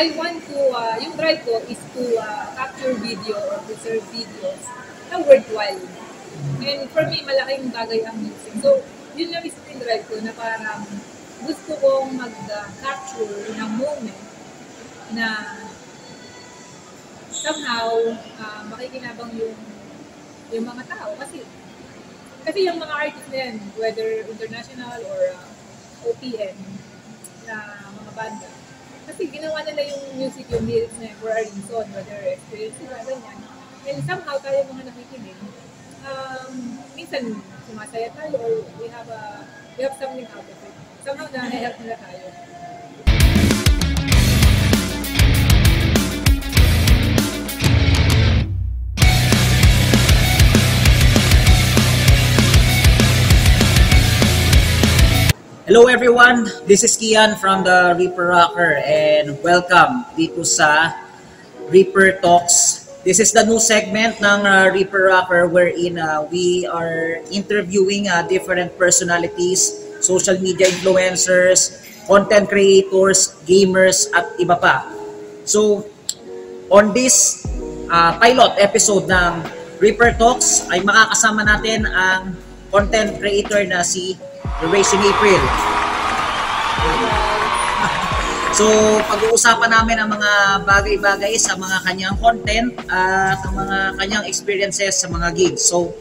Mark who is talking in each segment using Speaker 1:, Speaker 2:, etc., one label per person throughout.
Speaker 1: I want to, yung drive ko is to capture video or preserve videos na worthwhile. And for me, malaking bagay ang music. So, yun lang isip yung drive ko na parang gusto kong mag-capture ng moment na somehow makikinabang yung mga tao. Kasi yung mga artists na yan, whether international or OPM na mga banda, kasi ginawa nila yung music, yung lyrics na for a reason, whether experience nila, ganyan. And somehow tayo mga nakikinig, minsan sumasaya tayo or we have something out of it. Somehow na-help nila tayo.
Speaker 2: Hello everyone, this is Kian from the Reaper Rocker and welcome dito sa Reaper Talks. This is the new segment ng Reaper Rocker wherein we are interviewing different personalities, social media influencers, content creators, gamers at iba pa. So on this pilot episode ng Reaper Talks ay makakasama natin ang content creator na si Eurasian April. So, pag-uusapan namin ang mga bagay-bagay sa mga kanyang content at ang mga kanyang experiences sa mga gigs. So,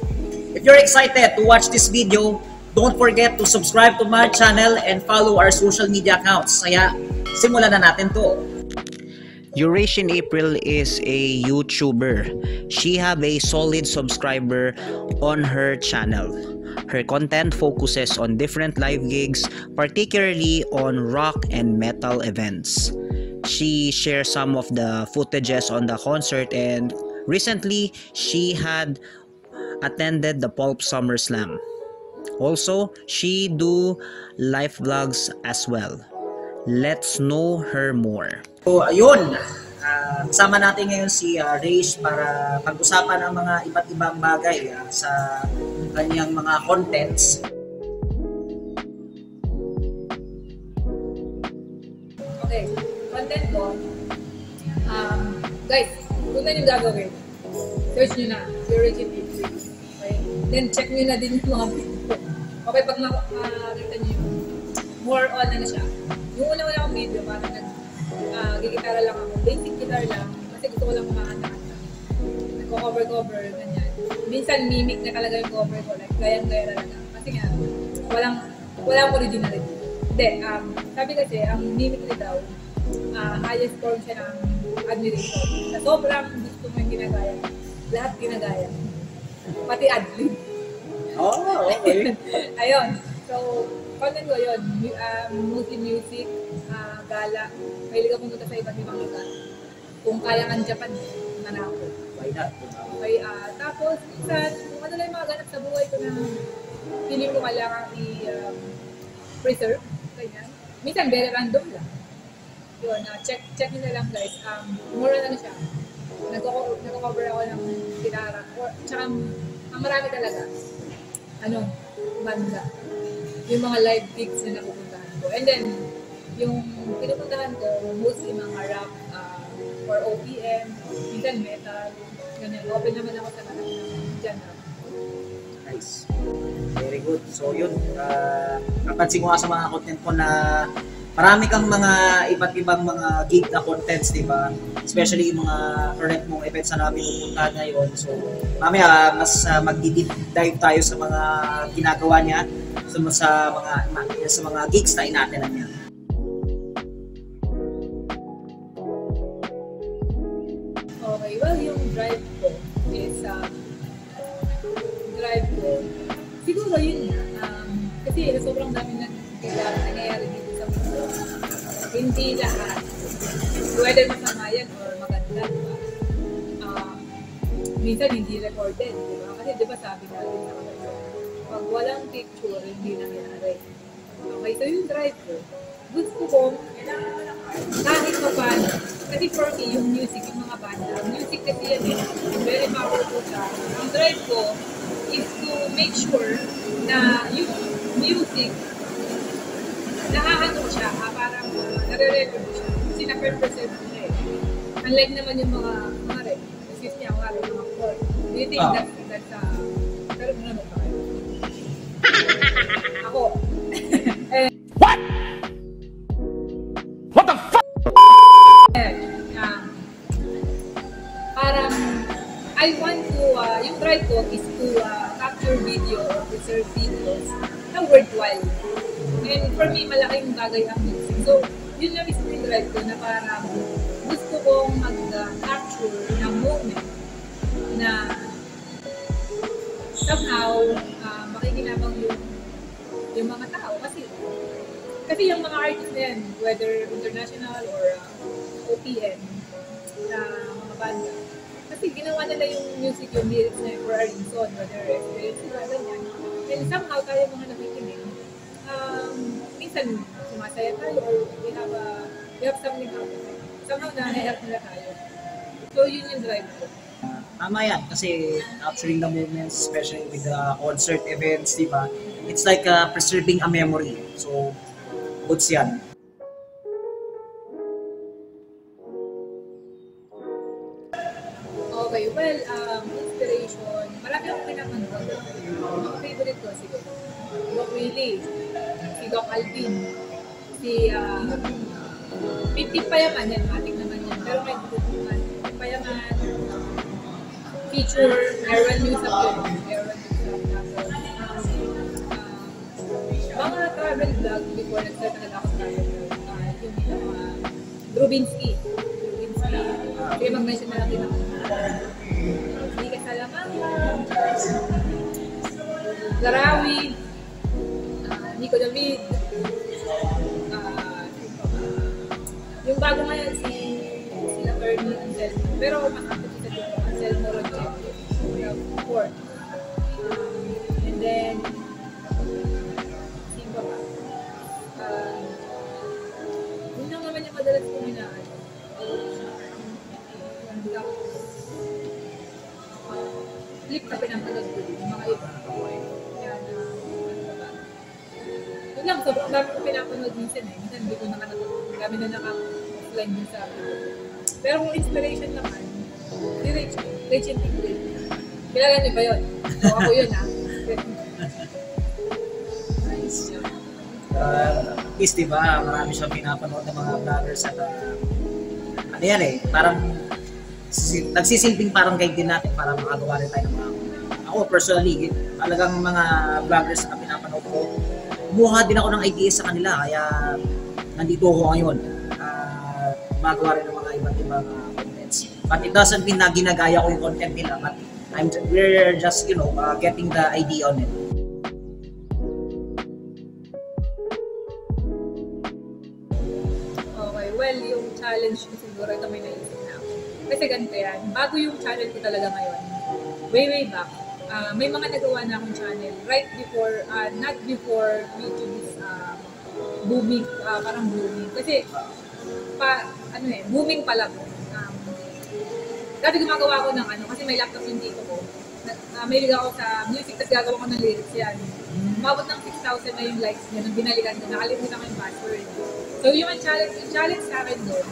Speaker 2: if you're excited to watch this video, don't forget to subscribe to my channel and follow our social media accounts. Kaya, simulan na natin to.
Speaker 3: Eurasian April is a YouTuber. She have a solid subscriber on her channel. Her content focuses on different live gigs, particularly on rock and metal events. She shares some of the footages on the concert, and recently she had attended the Pulp SummerSlam. Also, she do live vlogs as well. Let's know her more.
Speaker 2: So, ayun. Kasama natin ngayon si Raish para pag-usapan ang mga iba't ibang bagay sa kanyang mga contents.
Speaker 1: Okay, content ko. Guys, kung na yung gagawin, search nyo na, Eurasian April. Okay? Then check nyo na din yung mga video. Okay, pag makita nyo yung more on ano siya. Yung una-una akong video, parang gigitara lang ako. Basic guitar lang. Kasi gusto ko lang kumakanta-kanta. Nagko-cover-cover, ganyan. Minsan mimic na talaga yung cover ko. Like, gayang-gaya talaga. Kasi nga, walang originality. Hindi, sabi kasi, ang mimic na daw, highest form siya ng admiration. Sa sobrang gusto mo yung ginagaya, lahat ginagaya. Pati ad-lib.
Speaker 2: Oh, okay.
Speaker 1: Ayun. So, content ko yun. Mostly music, gala. Mahilig ako pumunta sa iba't ibang lugar. Kung kaya nga Japan, manako.
Speaker 2: Why not?
Speaker 1: Okay, tapos, minsan, kung ano lang yung mga ganap sa buhay ko na feeling ko kailangan i-preserve, ganyan. Minsan, very random lang. Yun, check nyo na lang guys. More on ano siya. Nagko-cover ako ng gitara. Tsaka, ang marami talaga. Banda. Yung mga live gigs na napupuntahan ko. And then, yung pinupuntahan ko, mostly mga rap or OPM, minsan metal, ganyan. Open naman ako sa lahat ng genre.
Speaker 2: Nice. Very good. So yun, napansin ko nga sa mga content ko na marami kang mga iba't ibang mga gig na contents, di ba? Especially yung mga current mong events na pinupuntahan ngayon. So, mamaya mas mag-deep dive tayo sa mga ginagawa niya sa mga gigs na inatenan niya.
Speaker 1: Okay, well, yung drive ko is, siguro yun nga, kasi sobrang dami nangyayari dito sa mundo. Hindi lahat, whether masama yan or maganda, diba? Minsan hindi recorded, diba? Kasi diba sabi natin sa kanila, pag walang picture, hindi nangyari. Okay, so yung drive ko, gusto ko kahit pa paano. Kasi for me, yung music, yung mga banda, music kasi yan very powerful siya. Ang drive ko is to make sure na yung music, nakahano siya, parang nare-record siya. Kasi na-present niya Unlike naman yung mga rin, excuse me, mga rin, mga pork. Do you think that's pero ano ba kayo? Ako.
Speaker 4: What the fuck?
Speaker 1: Parang, I want to, yung drive ko is to capture video or preserve videos na worthwhile. And for me, malaking bagay ang music. So, yun lang is yung drive ko na parang gusto kong mag-capture ng moment na somehow makikinabang yung mga tao. Kasi yung mga artists na yan, whether international or OPM, na mga banda, kasi ginawa nila yung music, yung lyrics na yun for a reason, whether experience sila, ganyan. And somehow tayo mga nakikinig, minsan sumasaya tayo or we have something out of it. Somehow na-help nila tayo. So yun yung drive ko.
Speaker 2: Tama yan, kasi capturing the moments, especially with the concert events, di ba? It's like preserving a memory. So, goods yan.
Speaker 1: Okay, well, inspiration. Marami akong pinapanood. Mga favorite ko, si Doc Willie, si Doc Alvin, si Pitik Payaman, yan, matik naman yan. Pero may dutukan. Pitik Payaman, feature, Erwan Newsap yun. Erwan Newsap. Mga travel vlog before nag-start talaga ako travel vlog. Yung mga Drubinski. Kaya mag-mention na lang din ako. Hindi ka Salamanga, Larawi, Nico David, yung bago ngayon sila Ernie Anselmo. Pero makakapit sa dito, Anselmo Rodriguez, Ford. And then, sino ba? Yun lang naman yung madalas kong hinaan. Flip na pinapanood ko din, yung mga iba. Yan, yun lang, sobrang dami ko pinapanood minsan eh. Minsan hindi ko nakanood. Kami na naka-offline din sa akin. Pero kung inspiration naman, si Rachel Tigre. Kilala niyo ba yun? So, ako yun ah.
Speaker 2: Nice. At least, di ba, marami siyang pinapanood ng mga vloggers at ano yan eh, parang nagsisilbing parang guide din natin para makagawa rin tayo ng mga ako personally, talagang mga vloggers na pinapanood ko, kumuha din ako ng ideas sa kanila, kaya nandito ako ngayon. Magawa rin ng mga iba't ibang contents. But it doesn't mean na ginagaya ko yung content nila, but we're just, getting the idea on it.
Speaker 1: Okay, well, yung challenge ko siguro, ito may naisip na ako. Kasi ganito yan, bago yung channel ko talaga ngayon, way back, may mga nagawa na akong channel right before, not before YouTube is booming, parang booming. Kasi, booming pala po. Dati gumagawa ko ng kasi may laptop yung dito ko. May ako sa music, tapos gagawa ko ng lyrics yan. Umabot ng 6,000 na yung likes niya, nung binalikan ko, nakalimutan ko yung password. So yung challenge sa akin doon,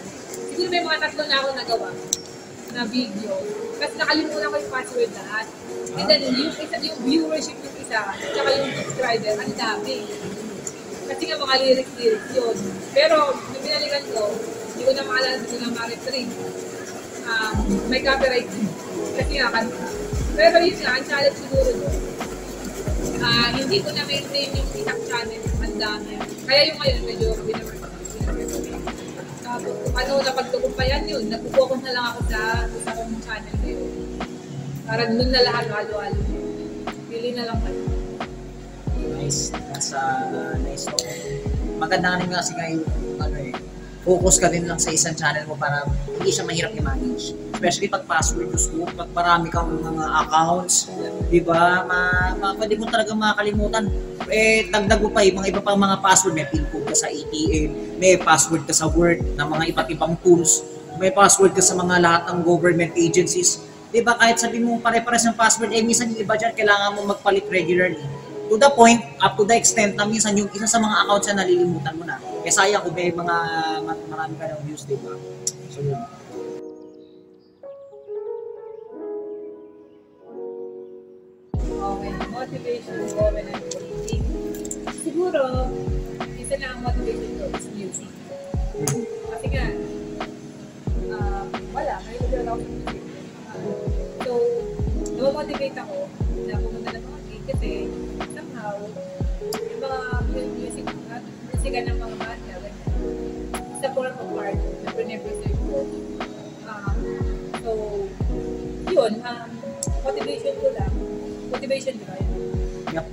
Speaker 1: siguro may mga 3 na ako nagawa na video. Kasi nakalimutan ko yung password lahat. And then yung viewership yung isa, tsaka yung subscriber, ang dami. Kasi nga mga lyrics yun. Pero nung binalikan ko, hindi ko na maalala dito ng ma-retrieve. May copyright din. Kasi nga kanta. Pero yun nga, ang challenge siguro doon. Hindi ko na-maintain yung isang channel, ang dami. Kaya yung ngayon, medyo binawork. Tapos, paano napagtukumpayan yun? Nagpo-focus na lang ako sa isa kong channel ngayon. Parang nun na lahat, halo-halo. Pili na lang kayo.
Speaker 2: Nice. That's nice. So, maganda rin kasi ngayon, focus ka din lang sa isang channel mo para hindi siya mahirap i-manage. Especially pag password, pag marami kang mga accounts, di ba? Pwede mo talaga makakalimutan. Dagdag mo pa mga iba pang mga password. May PIN code ka sa ATM, may password ka sa Word ng mga iba't ibang tools, may password ka sa mga lahat ng government agencies. Di ba? Kahit sabi mo pare-pares ng password, minsan yung iba dyan, kailangan mo magpalit regularly. To the point, up to the extent na minsan yung isa sa mga accounts na nalilimutan mo na. Kaya sayang kung may mga marami ka ng views, di ba? So yun.
Speaker 1: motivation ko when I'm working, siguro, isa na ang motivation ko is music. Kasi nga, wala, may nagdala ako sa music. So, namomotivate ako na pumunta ng mga gig kasi somehow, yung mga musika ng mga banda, sa form of art na pre-represent ko. So, yun, motivation ko lang. Motivation ko lang.
Speaker 2: Yep.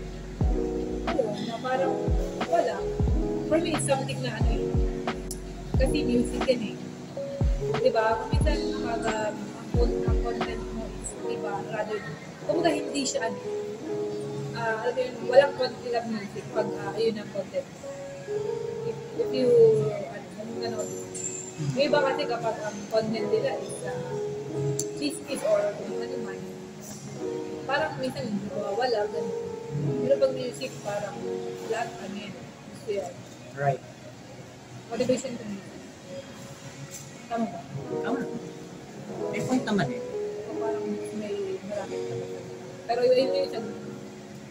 Speaker 1: Ayun, na parang wala. For me, it's something na ano eh. Kasi music yan eh. Diba? Kung minsan ang content mo is, diba, rather, kumbaga hindi siya ano. Alam mo yun, walang content lang music pag ayun ang content. If you, ano, may iba kasi kapag ang content nila is cheese or ano man, parang minsan wala, ganun. Pero pag music, parang lahat, ano yun, so yan.
Speaker 2: Right.
Speaker 1: Motivation to music. Tama ba?
Speaker 2: Tama. May point naman eh.
Speaker 1: So parang may maraming talaga. Pero yun yung isang,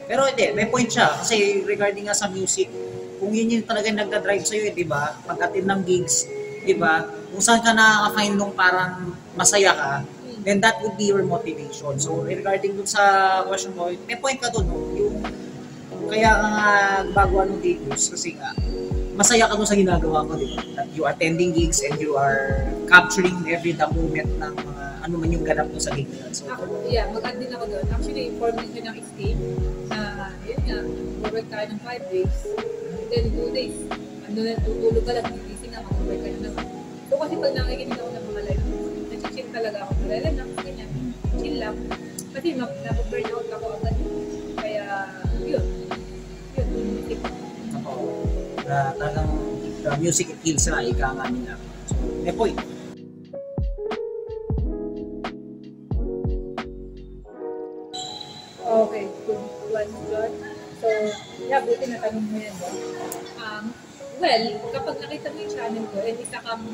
Speaker 2: Pero hindi, may point siya. Kasi regarding nga sa music, kung yun yung talaga nagda-drive sa'yo, di ba? Pag-attend ng gigs, di ba? Kung saan ka nakaka-find nung parang masaya ka, then that would be your motivation. So regarding dun sa question mo, may point ka dun, no? Yung, kaya nga bago anong gigs, kasi nga, masaya ka dun sa ginagawa mo, di ba? That you are attending gigs and you are capturing every the moment ng mga ano man yung ganap mo sa gig na. So,
Speaker 1: yeah, mag-add din ako doon. Actually, formation ng escape na, yun nga, work tayo ng 5 days, then 2 days. Ano na, tutulog ka lang, gigising na, mag-work ka na naman. So kasi pag nakikinig ako ng mga live, nag-chill talaga ako. Relax, ganyan, chill lang. Kasi napaburn out ako agad. Kaya, yun, music.
Speaker 2: ako, na talagang the music kills na ika nga nila. So, may point.
Speaker 1: Okay, good one, John. So, yeah, buti na tanong mo yan, John. Well, kapag nakita mo yung channel ko, and isa kang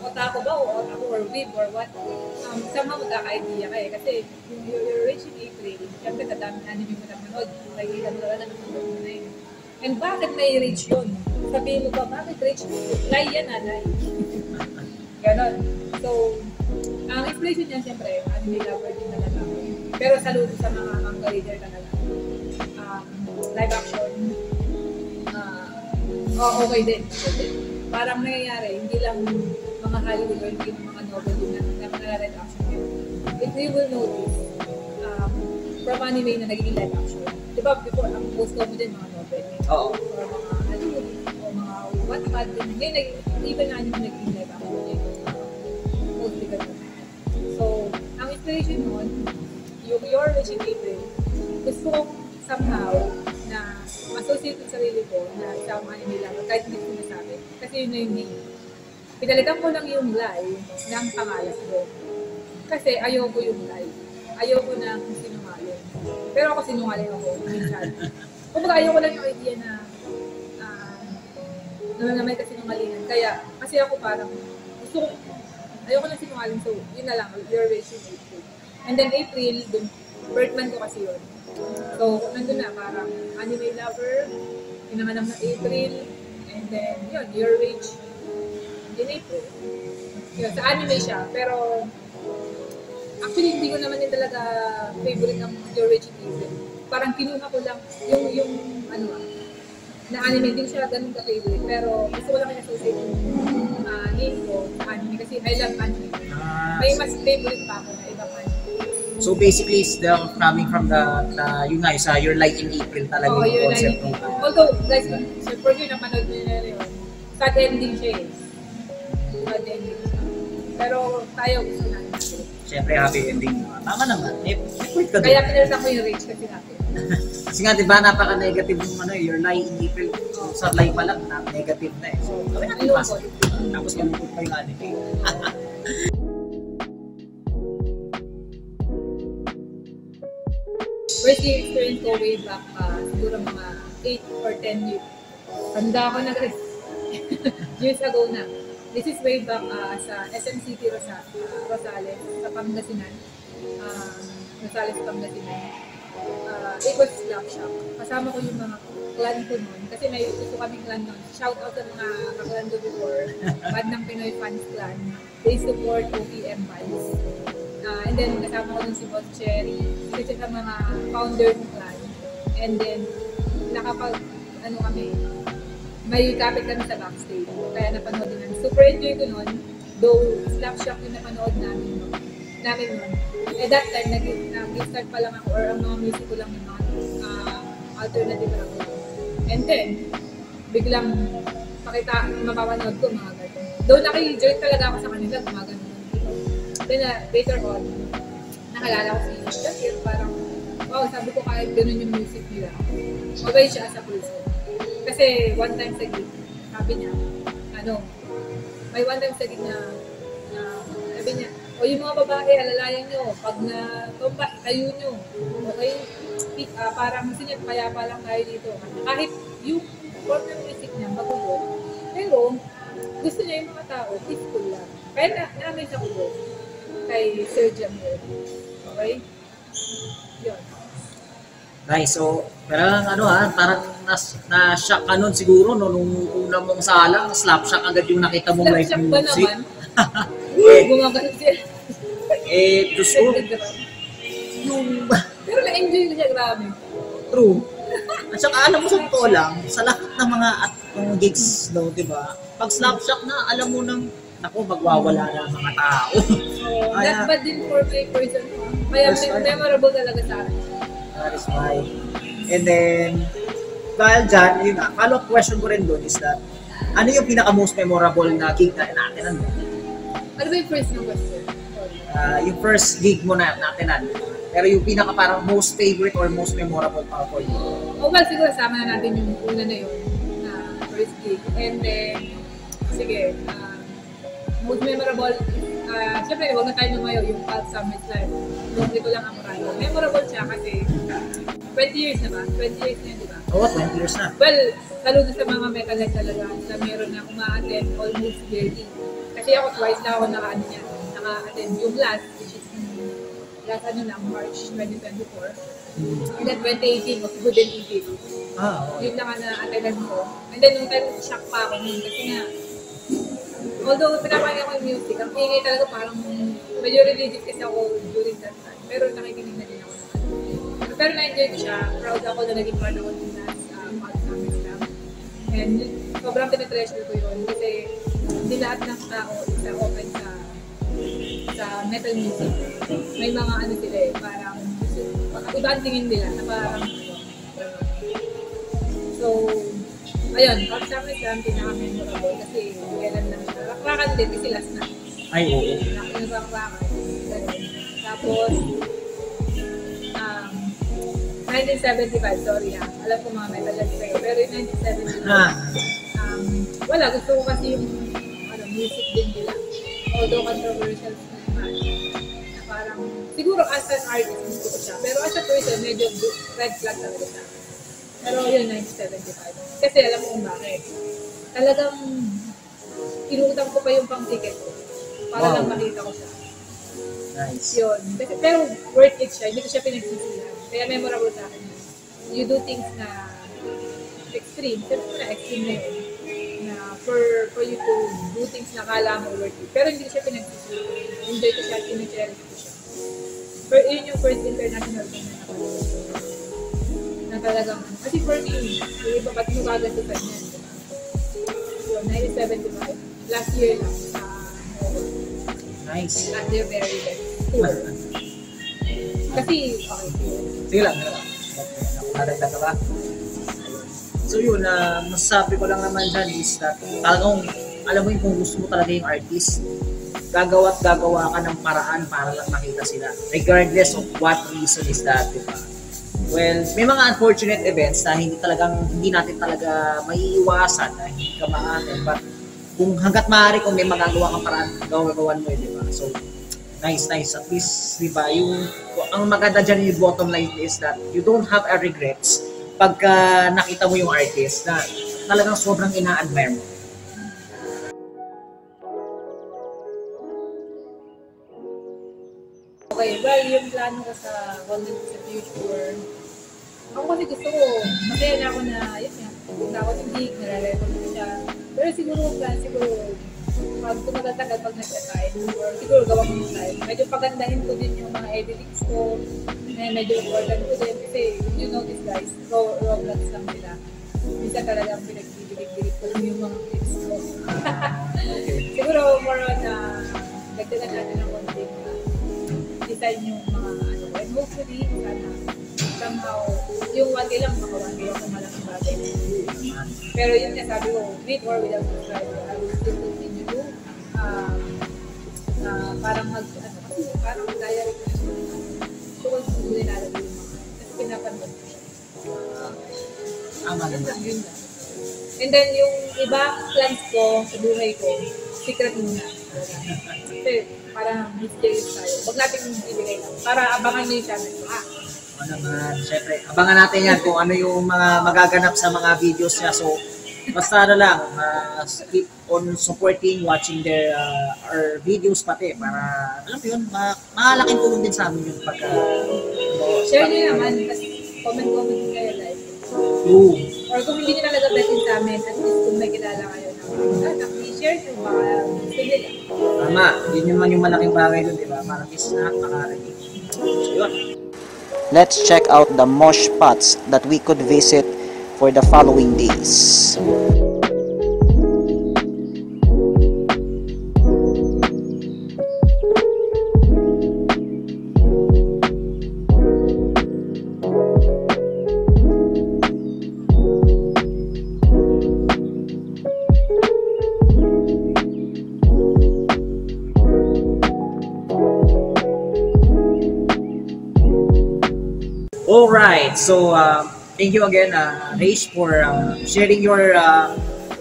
Speaker 1: otaku ba o otaku or weeb or what, somehow magkaka-idea ka eh. Kasi yung you're reaching April, syempre sa daming anime mo na manood, nakikita mo talaga na manood mo na yun. And bakit may reach yun? Sabihin mo ba, bakit reach yun? Lie yan lie. Ganon. So, ang explanation niya, syempre, anime lover din talaga ako. Pero saludo sa mga manga reader talaga. Live action, okay din. Parang nangyayari, hindi lang mga Hollywood or hindi mga novel din na mga live action yun. If you will notice, from anime na naging live action, di ba before, ang most common din mga novel,
Speaker 2: Oo.
Speaker 1: or mga Hollywood, o mga Wattpad din, ngayon, even na anime naging live action yun. Mostly ganun. So, ang inspiration nun, yung Your Reaching April, gusto kong somehow na associate yung sarili ko na isang anime lang, kahit hindi ko sinasabi. Kasi yun na yung name. Pinalitan ko lang yung lie ng pangalan ko. Kasi ayoko yung lie. Ayoko na sinungaling. Pero ako sinungaling ako, minsan. Kumbaga ayoko lang yung idea na na may kasinungalingan. Kaya, kasi ako parang, gusto ko, ayoko lang sinungaling. So, yun na lang, Your Reaching April. And then April, dun, birthman ko kasi yun. So, nandun na, parang anime lover, pinanganak na April, and then, yun, Your Reach in April. Yun, sa anime siya, pero, actually, hindi ko naman din talaga favorite ng Your Reach in April. Parang kinuha ko lang yung na anime, din siya ganun ka-favorite, pero gusto ko lang in-associate yung name ko sa anime, kasi I love anime. May mas favorite pa ako na ibang anime.
Speaker 2: So basically, it's coming from the yun nga, sa Your Light in April talaga
Speaker 1: Oo,
Speaker 2: yung
Speaker 1: yun
Speaker 2: concept
Speaker 1: na
Speaker 2: ng
Speaker 1: although, guys, for sure napanood nyo na yun. Sad ending siya eh. Sad ending siya. Pero tayo gusto natin.
Speaker 2: Siyempre, happy ending. Tama naman. May point ka
Speaker 1: Kaya
Speaker 2: doon.
Speaker 1: pinalitan ko yung rage kasi natin.
Speaker 2: Kasi nga, di ba, napaka-negative yung Your Light in April. Sa lie pa lang, negative na eh. So, gawin natin
Speaker 1: Malungkot.
Speaker 2: positive. Tapos malungkot pa yung anime.
Speaker 1: First year experience ko way back, siguro mga 8 or 10 years. Tanda ko na guys. Years ago na. This is way back sa SM City Rosales, sa Pangasinan. Rosales, Pangasinan. it was Slap Shop. Kasama ko yung mga clan ko noon. Kasi may gusto kaming clan noon. Shout out sa mga kaklan ko before. Bad ng Pinoy Fans Clan. They support OPM bands. And then kasama ko nun si Boss Cherry. Kasi sa mga founder ng clan. And then kami, may kapit kami sa backstage. Kaya napanood din namin. Super enjoy ko nun. Though Slap Shop yung napanood namin nun. At that time, nag-start pa lang ako or ang mga music ko lang yung mga alternative rock. And then, biglang mapapanood ko mga ganun. Though naki-join talaga ako sa kanila, gumagano. Then later on, nakalala ko si Shakir, parang, wow, sabi ko kahit ganun yung music nila. Mabay siya as a person. Kasi one time sa gig, sabi niya, may one time sa gig na sabi niya, o yung mga babae, alalayan nyo, pag na-tumba, tayo nyo. Okay? Parang gusto niya, kaya pa lang tayo dito. Kahit yung form ng music niya, magulo. Pero, gusto niya yung mga tao, peaceful lang. Kaya namin siya kulo kay Sir Jamil. Okay? Yun.
Speaker 2: Nice. So, parang parang na-shock ka nun siguro nung una mong salang, slap shock agad yung nakita mong live
Speaker 1: Slap shock ba
Speaker 2: music.
Speaker 1: naman? Gumagano siya.
Speaker 2: Diyos ko, yung
Speaker 1: Pero na-enjoy ko siya, grabe.
Speaker 2: true. At saka alam mo sa totoo lang, sa lahat ng mga gigs, no, di ba? Pag slap shock na, alam mo nang, magwawala na ang mga tao.
Speaker 1: Not bad din for my person. Kaya memorable talaga sa akin.
Speaker 2: That is why. And then, dahil dyan, yun nga, follow-up question ko rin doon is that, ano yung pinaka-most memorable na gig na natin?
Speaker 1: Ano ba yung first na question?
Speaker 2: Yung first gig mo na natin. Pero yung pinaka parang most favorite or most memorable para for you?
Speaker 1: Well, siguro sama na natin yung una na yun, na first gig. And then, sige, most memorable, syempre, huwag na tayo lumayo yung Pulse Summer Slam. Nung ito lang ang marami. Memorable siya kasi 20 years na ba? 20 years na yun, di ba?
Speaker 2: Oo, 20 years na.
Speaker 1: Well, saludo sa mga metalhead talaga na meron na umaattend almost yearly. Kasi ako twice na ako naka-attend yung last, which is last March 2024. And then 2018 was Good and Evil. Yun lang na-attendan ko. And then nung time, shock pa ako nun kasi nga, although pinapakinggan ko yung music, ang ingay talaga parang medyo religious kasi ako during that time. Pero nakikinig na din ako naman. Pero na-enjoy ko siya. Proud ako na naging part ako din sa Pulse Summer Slam. And sobrang tinitreasure ko yun kasi hindi lahat ng tao isa open sa metal music. May mga sila parang iba ang tingin nila na parang so, ayun, Pulse Summer Slam pinaka-memorable kasi kailan lang siya. Rakrakan din kasi last na.
Speaker 2: Ay, oo.
Speaker 1: Rakrakan. Tapos, 1975, sorry alam ko mga metalhead kayo, pero yung 1975, wala, gusto ko kasi yung music din nila. Although controversial naman, na parang, siguro as an artist, gusto ko siya. Pero as a person, medyo red flag talaga siya. Pero yun, 1975. Kasi alam mo kung bakit. Talagang, inutang ko pa yung pang-ticket ko. Para lang makita ko siya.
Speaker 2: Nice.
Speaker 1: Yun. Pero worth it siya. Hindi ko siya pinagsisihan. Kaya memorable sa akin. You do things na extreme. Siyempre na extreme na yun. Na for you to do things na kala mo worth it. Pero hindi ko siya pinagsisihan. Enjoy ko siya at in-cherish ko siya. Pero yun yung first international film na napanood ko. Na talagang, kasi for me, yung iba ba't mo gagantusan yan. So, 1975. Last year lang.
Speaker 2: Nice.
Speaker 1: At their very best. Kasi, okay.
Speaker 2: Sige lang. Nakadagdag ka ba? So yun, masasabi ko lang naman dyan is that talagang, alam mo yun, kung gusto mo talaga yung artist, gagawa ka ng paraan para lang makita sila. Regardless of what reason is that, diba? Well, may mga unfortunate events na hindi natin talaga maiiwasan na hindi ka ma-attend, but kung hanggat maaari kung may magagawa kang paraan, gawan mo yun, diba? So, nice. At least, diba, ang maganda dyan yung bottom line is that you don't have a regrets pagka nakita mo yung artist na talagang sobrang ina-admire mo.
Speaker 1: Okay, well, yung plano ko sa content ko sa future, ako kasi gusto ko, masaya na ako na, yun nga, na ako ng gig, nare-record ko siya. Pero siguro, pag tumatagal pag nag-time, or siguro gawa ko yung time, medyo pagandahin ko din yung mga editings ko, na medyo important ko din, kasi you notice guys, raw vlogs lang sila. Minsan talagang pinagbibilig-bilig ko lang yung mga clips ko. Siguro more on dagdagan natin ng konting design yung mga ano, and hopefully, sana somehow, yung 1K lang, maka 1K ako malaking bagay. Pero yun nga sabi ko, with or without subscriber, I will still continue to parang kasi parang diary ko siya. So, kung gusto nyo nilalagay yung mga, kasi pinapanood ko siya. Yun lang. And then, yung iba plans ko sa buhay ko, secret muna. Kasi, parang mysterious tayo. Huwag natin ibigay lang. Para abangan nyo yung channel ko,
Speaker 2: naman, syempre, abangan natin yan kung ano yung mga magaganap sa mga videos niya. So, basta lang, keep on supporting, watching their our videos pati para, alam mo yun, malaking tulong din sa amin yung pagka...
Speaker 1: share nyo naman, kasi comment kayo like. Or kung hindi nyo talaga betin sa amin, at least kung may kilala kayo na share nyo, baka gusto nila.
Speaker 2: Tama, yun naman yung malaking bagay doon, di ba? Parang is na, makarinig. So, yun.
Speaker 3: Let's check out the mosh spots that we could visit for the following days.
Speaker 2: Alright, so thank you again, Rach, for sharing your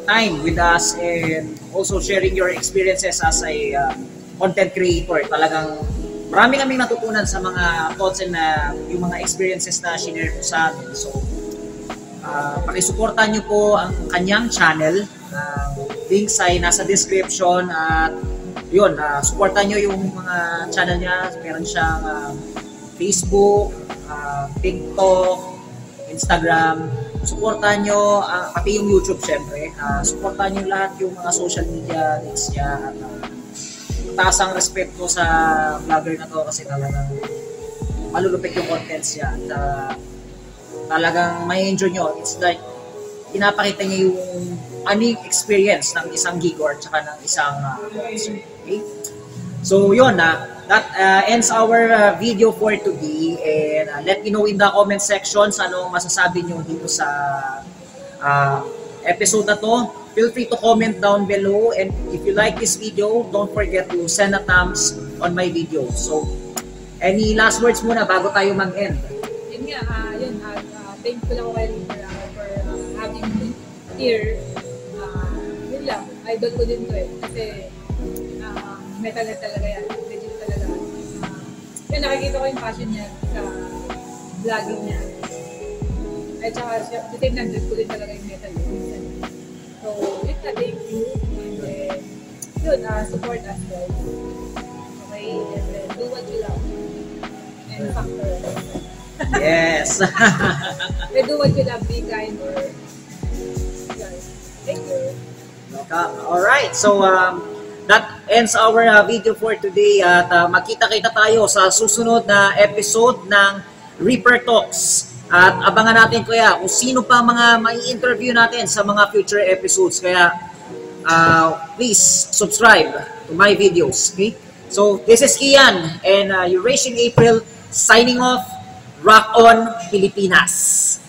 Speaker 2: time with us and also sharing your experiences as a content creator. Talagang marami kaming natutunan sa mga thoughts and yung mga experiences na share mo sa amin. So, pakisuportahan nyo po ang kanyang channel. Links ay nasa description at yun, supportan nyo yung mga channel niya. Meron siyang Facebook, TikTok, Instagram. Supportahan nyo, pati yung YouTube syempre. Supportahan nyo lahat yung mga social media links niya. At taas ang respect ko sa vlogger na to kasi talagang malulupit yung contents niya. Talagang may enjoy nyo. It's like, pinapakita niya yung anong experience ng isang gigor at saka ng isang concert. Okay? So yun, that ends our video for today, and let me know in the comment sections anong masasabi nyo dito sa episode na to. Feel free to comment down below, and if you like this video, don't forget to send a thumbs on my video. So, any last words muna bago tayo mag-end?
Speaker 1: Yun nga, thankful ako kay Ripper for having me here. Yun lang, idol ko din to kasi metal na talaga yan. Legit talaga. Kaya nakikita ko yung passion niya sa vlogging niya. At saka, the same time, ko din talaga yung metal. So, yun na, thank you. And then, yun, support us guys. Okay? And then, do what you love. And factor.
Speaker 2: Yes!
Speaker 1: And do what you love, be kind or guys. Thank you.
Speaker 2: Welcome. Alright, so that ends our video for today at magkita-kita tayo sa susunod na episode ng Reaper Talks. At abangan natin kaya kung sino pa mga mai-interview natin sa mga future episodes. Kaya please subscribe to my videos. Okay? So this is Kian and Eurasian April signing off. Rock on Pilipinas!